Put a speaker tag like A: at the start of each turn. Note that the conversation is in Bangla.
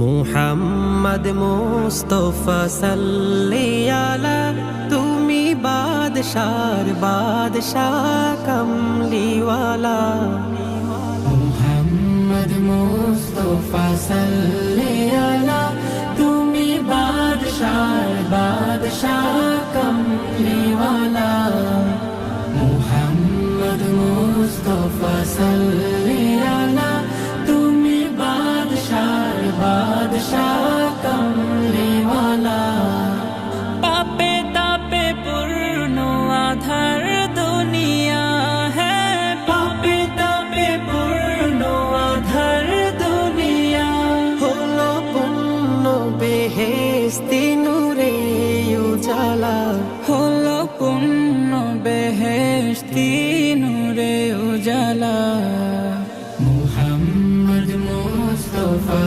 A: মুহাম্মদ মুস্তাফা সাল্লি আলা, তুমি বাদশার বাদশাহ কমলিওয়ালা।
B: মুহাম্মদ মুস্তাফা সাল্লি আলা, তুমি বাদশার বাদশাহ কমলিওয়ালা। মুহাম্মদ মুস্তাফা সাল্লি আলা, তুমি বাদশার বাদশাহ কমলিওয়ালা। পাপে তাপে পূর্ণ আধার দুনিয়া হ্যাঁ, পাপে তাপে পূর্ণ আধার দুনিয়া।
A: হলো পূর্ণ বেহেশতি নূরে উজালা,
B: হলো পূর্ণ বেহেশতি নূরে উজালা। মুহাম্মদ মুস্তাফা